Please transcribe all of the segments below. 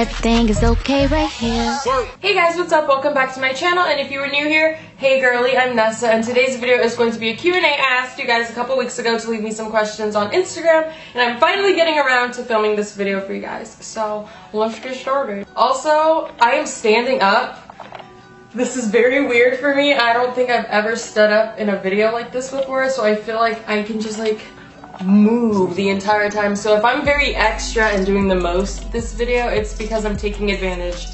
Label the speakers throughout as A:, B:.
A: everything is okay right here.
B: Hey guys, what's up? Welcome back to my channel, and if you were new here, hey girly, I'm Nessa, and today's video is going to be a Q&A. I asked you guys a couple weeks ago to leave me some questions on Instagram, and I'm finally getting around to filming this video for you guys, so let's get started. Also, I am standing up. This is very weird for me. I don't think I've ever stood up in a video like this before, so I feel like I can just like move the entire time. So if I'm very extra and doing the most this video, it's because I'm taking advantage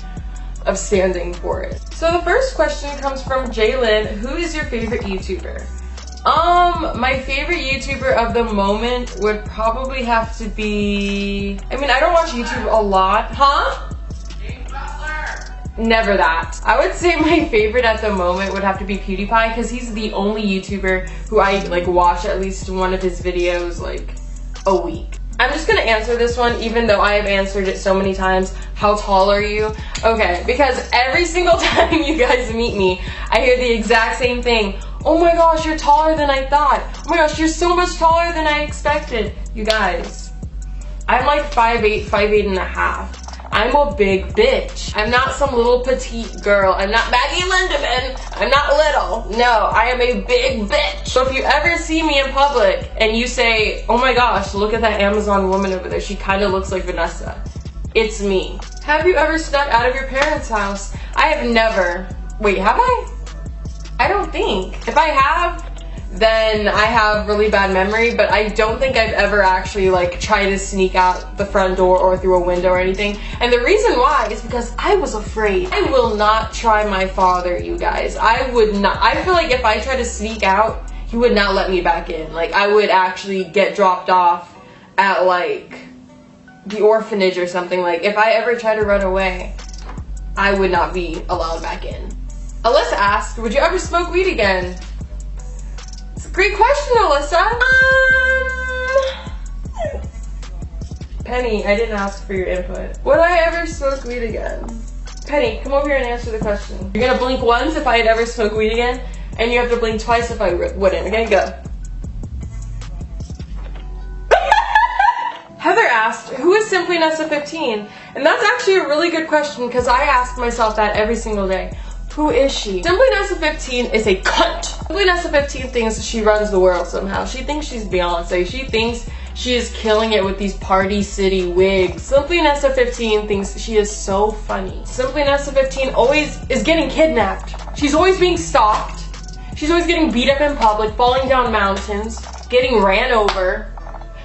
B: of standing for it. So the first question comes from Jalen. Who is your favorite YouTuber? My favorite YouTuber of the moment would probably have to be, I mean, I don't watch YouTube a lot. Never that. I would say my favorite at the moment would have to be PewDiePie, because he's the only YouTuber who I like watch at least one of his videos like a week. I'm just gonna answer this one even though I have answered it so many times. How tall are you? Okay, because every single time you guys meet me, I hear the exact same thing. Oh my gosh, you're taller than I thought. Oh my gosh, you're so much taller than I expected. You guys, I'm like 5'8", 5'8 and a half. I'm a big bitch. I'm not some little petite girl. I'm not Maggie Lindemann. I'm not little. No, I am a big bitch. So if you ever see me in public and you say, oh my gosh, look at that Amazon woman over there. She kind of looks like Vanessa. It's me. Have you ever snuck out of your parents' house? I have never. Wait, have I? I don't think. If I have, then I have really bad memory, but I don't think I've ever actually like tried to sneak out the front door or through a window or anything. And the reason why is because I was afraid. I will not try my father, you guys. I would not. I feel like if I try to sneak out, he would not let me back in. Like, I would actually get dropped off at like the orphanage or something. Like, if I ever try to run away, I would not be allowed back in. Alyssa asked, would you ever smoke weed again? Great question, Alyssa. Penny, I didn't ask for your input. Would I ever smoke weed again? Penny, come over here and answer the question. You're gonna blink once if I'd ever smoke weed again, and you have to blink twice if I wouldn't. Okay, go. Heather asked, who is Simply Nessa 15? And that's actually a really good question, because I ask myself that every single day. Who is she? Simply Nessa 15 is a cunt. Simply Nessa 15 thinks she runs the world somehow. She thinks she's Beyonce. She thinks she is killing it with these Party City wigs. Simply Nessa 15 thinks she is so funny. Simply Nessa 15 always is getting kidnapped. She's always being stalked. She's always getting beat up in public, falling down mountains, getting ran over.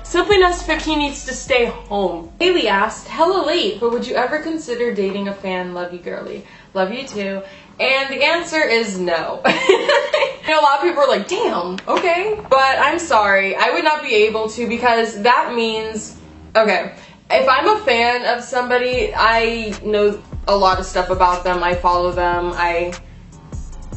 B: Simply Nessa 15 needs to stay home. Haley asked, hella late, but would you ever consider dating a fan? Love you, girly. Love you too. And the answer is no. You know, a lot of people are like, damn, okay. But I'm sorry, I would not be able to, because that means, okay, if I'm a fan of somebody, I know a lot of stuff about them, I follow them, I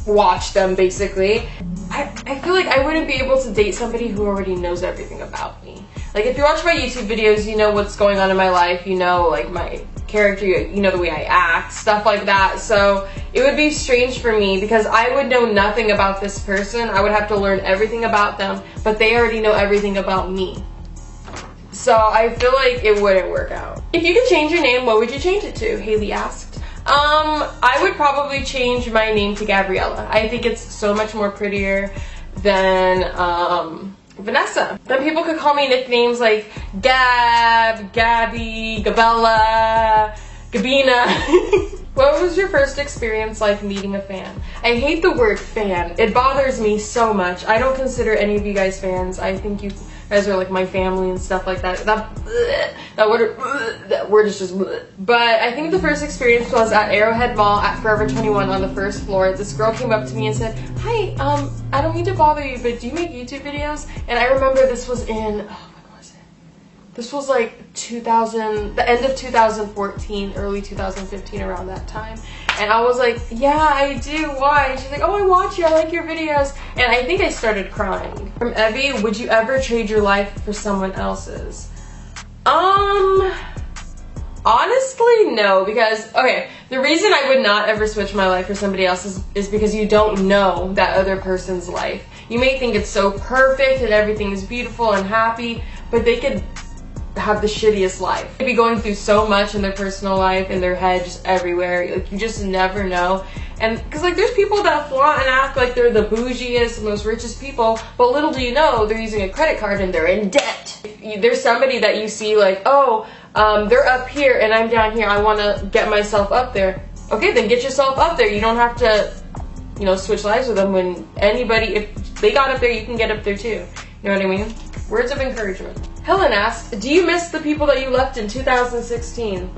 B: watch them basically. I feel like I wouldn't be able to date somebody who already knows everything about me. Like, if you watch my YouTube videos, you know what's going on in my life, you know, like, my character, you know the way I act, stuff like that. So it would be strange for me, because I would know nothing about this person. I would have to learn everything about them, but they already know everything about me. So I feel like it wouldn't work out. If you could change your name, what would you change it to? Haley asked. I would probably change my name to Gabriella. I think it's so much more prettier than Vanessa. Then people could call me nicknames like Gab, Gabby, Gabella, Gabina. What was your first experience like meeting a fan? I hate the word fan. It bothers me so much. I don't consider any of you guys fans. I think you guys are like my family and stuff like that. That word is just bleh. But I think the first experience was at Arrowhead Mall at Forever 21 on the first floor. This girl came up to me and said, hi, I don't mean to bother you, but do you make YouTube videos? And I remember this was in, when was it? This was like the end of 2014, early 2015, around that time. And I was like, yeah, I do, why? And she's like, oh, I watch you, I like your videos. And I think I started crying. From Evie, would you ever trade your life for someone else's? Honestly, no, because, okay, the reason I would not ever switch my life for somebody else's is because you don't know that other person's life. You may think it's so perfect and everything is beautiful and happy, but they could have the shittiest life. They'd be going through so much in their personal life, in their head, just everywhere. Like, you just never know. And because like there's people that flaunt and act like they're the bougiest, most richest people, but little do you know they're using a credit card and they're in debt. There's somebody that you see like, oh, they're up here and I'm down here. I want to get myself up there. Okay, then get yourself up there. You don't have to, you know, switch lives with them. When anybody, if they got up there, you can get up there too. You know what I mean? Words of encouragement. Helen asks, do you miss the people that you left in 2016?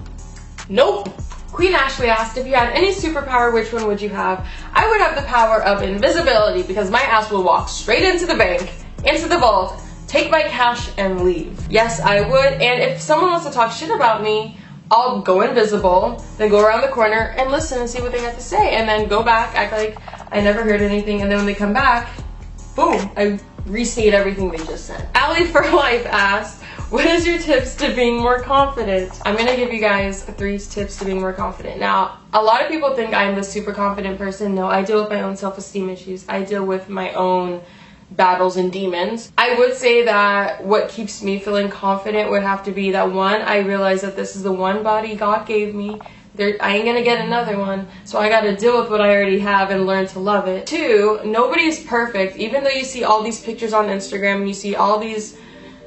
B: Nope. Queen Ashley asked, if you had any superpower, which one would you have? I would have the power of invisibility because my ass will walk straight into the bank, into the vault, take my cash, and leave. Yes, I would. And if someone wants to talk shit about me, I'll go invisible, then go around the corner and listen and see what they got to say, and then go back, act like I never heard anything, and then when they come back, boom, I restate everything they just said. Allie for Life asked, what is your tips to being more confident? I'm gonna give you guys 3 tips to being more confident. Now, a lot of people think I'm the super confident person. No, I deal with my own self-esteem issues. I deal with my own battles and demons. I would say that what keeps me feeling confident would have to be that 1, I realize that this is the one body God gave me. I ain't gonna get another one, so I gotta deal with what I already have and learn to love it. 2, nobody's perfect. Even though you see all these pictures on Instagram and you see all these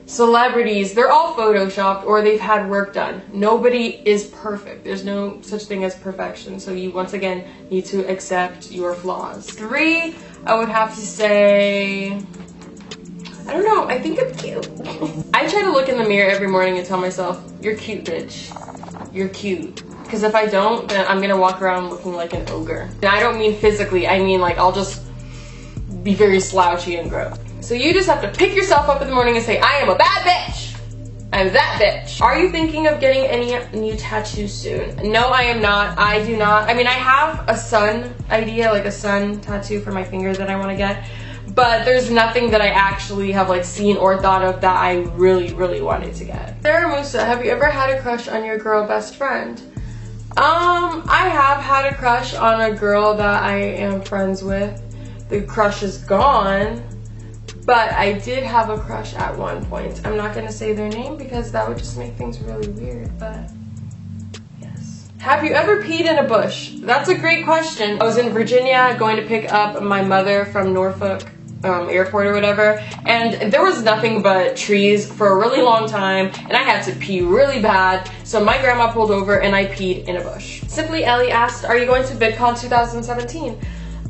B: celebrities, they're all photoshopped or they've had work done. Nobody is perfect. There's no such thing as perfection. So you once again need to accept your flaws. 3, I would have to say, I don't know, I think I'm cute. I try to look in the mirror every morning and tell myself, you're cute, bitch. You're cute. Because if I don't, then I'm gonna walk around looking like an ogre. And I don't mean physically, I mean like I'll just be very slouchy and gross. So you just have to pick yourself up in the morning and say, I am a bad bitch. I'm that bitch. Are you thinking of getting any new tattoos soon? No, I am not. I do not. I mean, I have a sun idea, like a sun tattoo for my finger that I want to get. But there's nothing that I actually have like seen or thought of that I really, really wanted to get. Sarah Musa, have you ever had a crush on your girl best friend? I have had a crush on a girl that I am friends with. The crush is gone. But I did have a crush at one point. I'm not going to say their name because that would just make things really weird, but yes. Have you ever peed in a bush? That's a great question. I was in Virginia going to pick up my mother from Norfolk airport or whatever, and there was nothing but trees for a really long time, and I had to pee really bad, so my grandma pulled over and I peed in a bush. Simply Ellie asked, are you going to VidCon 2017?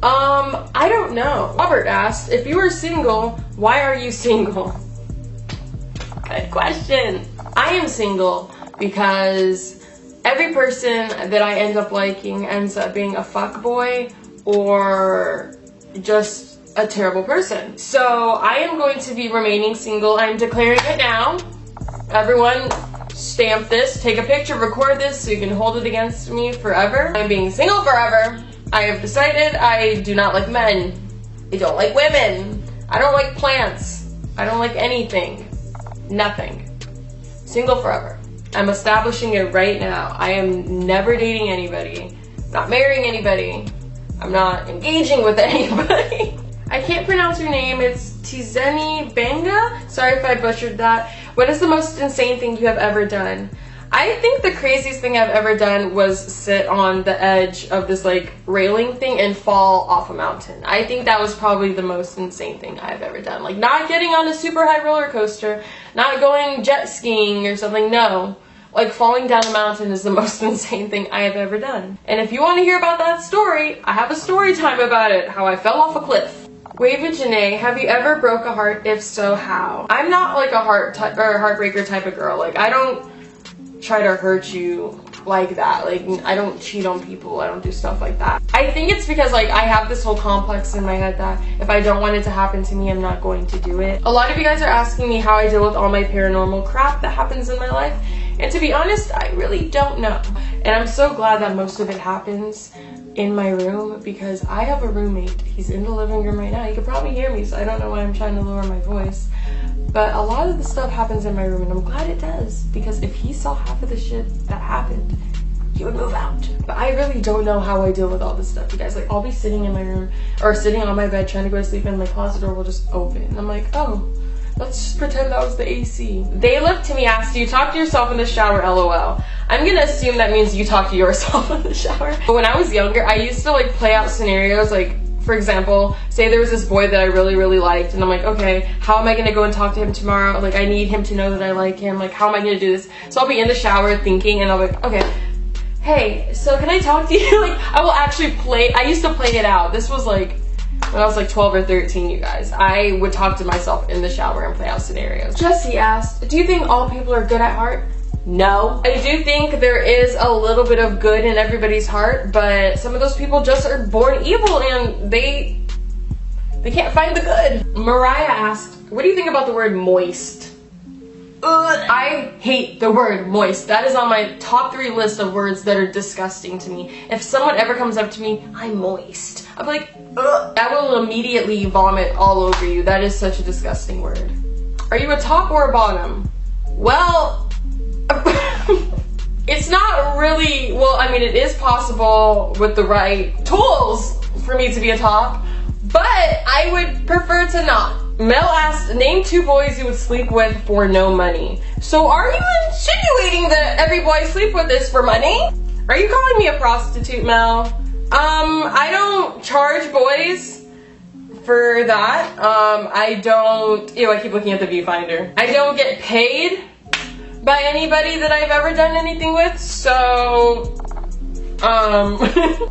B: I don't know. Robert asked, if you were single, why are you single? Good question. I am single because every person that I end up liking ends up being a fuckboy or just a terrible person. So I am going to be remaining single. I'm declaring it now. Everyone stamp this, take a picture, record this so you can hold it against me forever. I'm being single forever. I have decided I do not like men. I don't like women. I don't like plants. I don't like anything. Nothing. Single forever. I'm establishing it right now. I am never dating anybody. Not marrying anybody. I'm not engaging with anybody. I can't pronounce your name. It's Tizeni Banga. Sorry if I butchered that. What is the most insane thing you have ever done? I think the craziest thing I've ever done was sit on the edge of this like railing thing and fall off a mountain. I think that was probably the most insane thing I've ever done. Like not getting on a super high roller coaster, not going jet skiing or something, no. Like falling down a mountain is the most insane thing I have ever done. And if you want to hear about that story, I have a story time about it, how I fell off a cliff. Wave Janae, have you ever broke a heart? If so, how? I'm not like a heartbreaker type of girl. Like I don't try to hurt you like that. Like I don't cheat on people. I don't do stuff like that. I think it's because like I have this whole complex in my head that if I don't want it to happen to me, I'm not going to do it. A lot of you guys are asking me how I deal with all my paranormal crap that happens in my life. And to be honest, I really don't know. And I'm so glad that most of it happens in my room because I have a roommate. He's in the living room right now. You could probably hear me, so I don't know why I'm trying to lower my voice. But a lot of the stuff happens in my room, and I'm glad it does, because if he saw half of the shit that happened, he would move out. But I really don't know how I deal with all this stuff, you guys. Like, I'll be sitting in my room, or sitting on my bed trying to go to sleep, and my closet door will just open. And I'm like, oh, Let's just pretend that was the AC. They Look to Me asked, do you talk to yourself in the shower, LOL? I'm gonna assume that means you talk to yourself in the shower. But when I was younger, I used to like play out scenarios, like, for example, say there was this boy that I really, really liked, and I'm like, okay, how am I gonna go and talk to him tomorrow? Like, I need him to know that I like him. Like, how am I gonna do this? So I'll be in the shower thinking, and I'll be like, okay, hey, so can I talk to you? Like, I will actually I used to play it out. This was like, when I was like 12 or 13, you guys. I would talk to myself in the shower and play out scenarios. Jesse asked, do you think all people are good at heart? No. I do think there is a little bit of good in everybody's heart, but some of those people just are born evil and they can't find the good. Mariah asked, what do you think about the word moist? Ugh, I hate the word moist. That is on my top 3 list of words that are disgusting to me. If someone ever comes up to me, I'm moist, I'm like, ugh. I will immediately vomit all over you. That is such a disgusting word. Are you a top or a bottom? Well, it's not really, well, I mean, it is possible with the right tools for me to be a top, but I would prefer to not. Mel asked, name 2 boys you would sleep with for no money. So are you insinuating that every boy I sleep with is for money? Are you calling me a prostitute, Mel? I don't charge boys for that. I don't, ew, I keep looking at the viewfinder. I don't get paid by anybody that I've ever done anything with, so,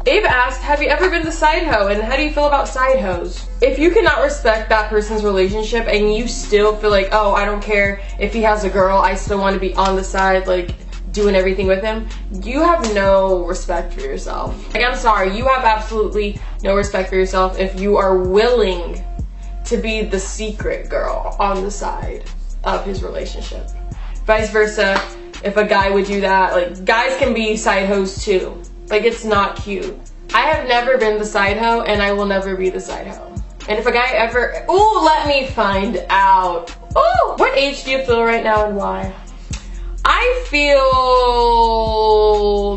B: Abe asked, have you ever been the side hoe, and how do you feel about side hoes? If you cannot respect that person's relationship and you still feel like, oh, I don't care if he has a girl, I still want to be on the side, like, doing everything with him, you have no respect for yourself. Like, I'm sorry, you have absolutely no respect for yourself if you are willing to be the secret girl on the side of his relationship. Vice versa, if a guy would do that, like, guys can be side hoes too. Like, it's not cute. I have never been the side hoe, and I will never be the side hoe. And if a guy ever, ooh, let me find out. Ooh, what age do you feel right now and why? I feel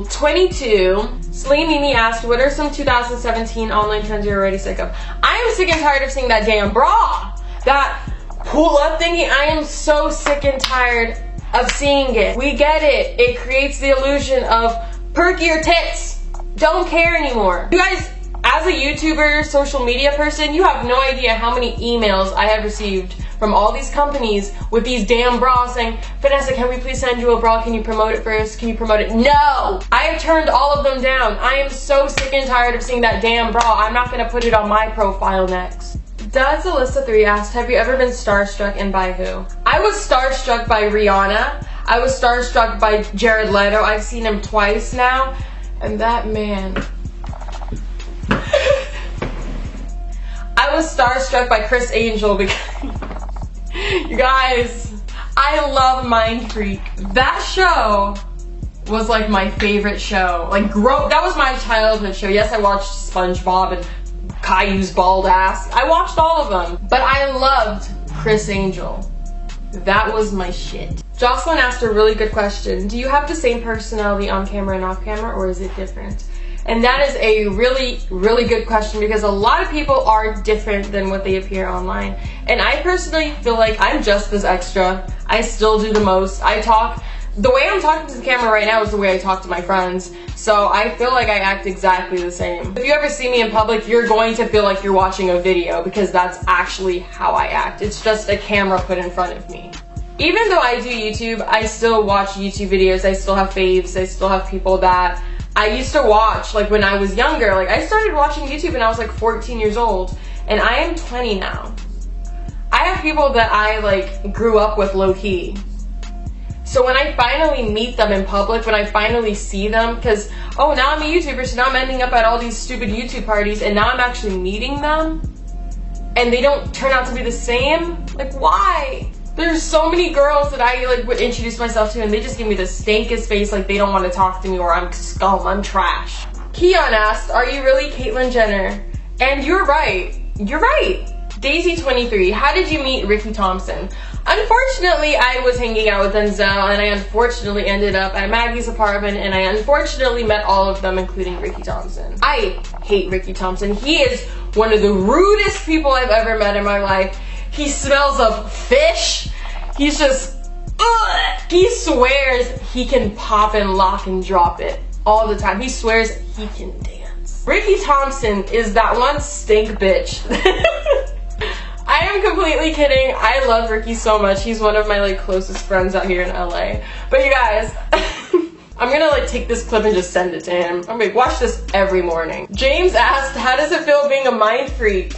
B: 22. Celine Mimi asked, what are some 2017 online trends you're already sick of? I am sick and tired of seeing that damn bra. That pull-up thingy, I am so sick and tired of seeing it. We get it. It creates the illusion of perkier tits. Don't care anymore. You guys, as a YouTuber, social media person, you have no idea how many emails I have received from all these companies with these damn bras saying, Vanessa, can we please send you a bra? Can you promote it first? Can you promote it? No! I have turned all of them down. I am so sick and tired of seeing that damn bra. I'm not gonna put it on my profile next. Dad's Alyssa3 asked, have you ever been starstruck and by who? I was starstruck by Rihanna. I was starstruck by Jared Leto. I've seen him twice now. And that man. I was starstruck by Chris Angel because, you guys, I love Mind Freak. That show was like my favorite show. Like, that was my childhood show. Yes, I watched SpongeBob and Caillou's bald ass. I watched all of them, but I loved Chris Angel. That was my shit. Jocelyn asked a really good question. Do you have the same personality on camera and off camera, or is it different? And that is a really, really good question because a lot of people are different than what they appear online. And I personally feel like I'm just as extra. I still do the most. The way I'm talking to the camera right now is the way I talk to my friends. So I feel like I act exactly the same. If you ever see me in public, you're going to feel like you're watching a video because that's actually how I act. It's just a camera put in front of me. Even though I do YouTube, I still watch YouTube videos. I still have faves. I still have people that I used to watch, like, when I was younger. Like, I started watching YouTube when I was like 14 years old, and I am 20 now. I have people that I like grew up with low-key. So when I finally meet them in public, when I finally see them, because, oh, now I'm a YouTuber, so now I'm ending up at all these stupid YouTube parties, and now I'm actually meeting them, and they don't turn out to be the same? Like, why? There's so many girls that I like would introduce myself to, and they just give me the stankest face, like they don't want to talk to me, or I'm scum, I'm trash. Keon asked, are you really Caitlyn Jenner? And you're right. You're right. Daisy23, how did you meet Ricky Thompson? Unfortunately, I was hanging out with Denzel, and I unfortunately ended up at Maggie's apartment, and I unfortunately met all of them, including Ricky Thompson. I hate Ricky Thompson. He is one of the rudest people I've ever met in my life. He smells of fish. He's just, ugh. He swears he can pop and lock and drop it all the time. He swears he can dance. Ricky Thompson is that one stink bitch. I am completely kidding. I love Ricky so much. He's one of my like closest friends out here in LA. But you guys, I'm gonna like take this clip and just send it to him. I'm gonna watch this every morning. James asked, how does it feel being a mind freak?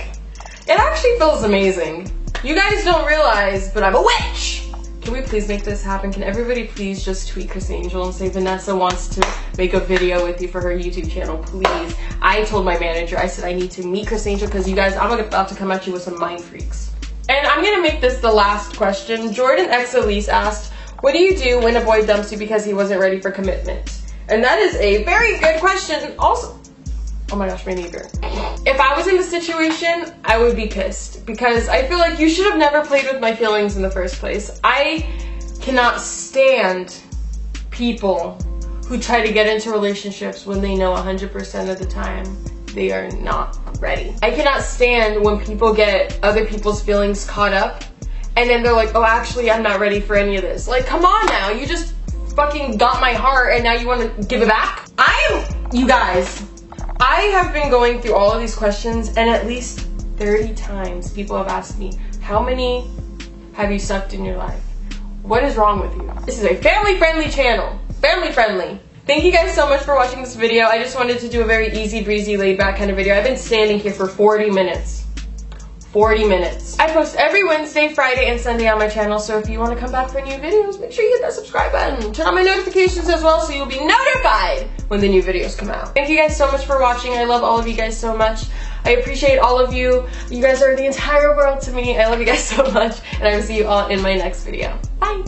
B: It actually feels amazing. You guys don't realize, but I'm a witch. Can we please make this happen? Can everybody please just tweet Chris Angel and say Vanessa wants to make a video with you for her YouTube channel, please. I told my manager, I said I need to meet Chris Angel because you guys, I'm about to come at you with some mind freaks. And I'm gonna make this the last question. Jordan X Elise asked, what do you do when a boy dumps you because he wasn't ready for commitment? And that is a very good question. Also, oh my gosh, my neighbor. If I was in the situation, I would be pissed because I feel like you should have never played with my feelings in the first place. I cannot stand people who try to get into relationships when they know 100% of the time they are not ready. I cannot stand when people get other people's feelings caught up and then they're like, oh, actually, I'm not ready for any of this. Like, come on now, you just fucking got my heart and now you want to give it back? You guys, I have been going through all of these questions and at least 30 times people have asked me, how many have you sucked in your life? What is wrong with you? This is a family-friendly channel. Family-friendly. Thank you guys so much for watching this video. I just wanted to do a very easy, breezy, laid-back kind of video. I've been standing here for 40 minutes. 40 minutes. I post every Wednesday, Friday, and Sunday on my channel, so if you want to come back for new videos, make sure you hit that subscribe button. Turn on my notifications as well so you'll be notified when the new videos come out. Thank you guys so much for watching. I love all of you guys so much. I appreciate all of you. You guys are the entire world to me. I love you guys so much, and I will see you all in my next video. Bye!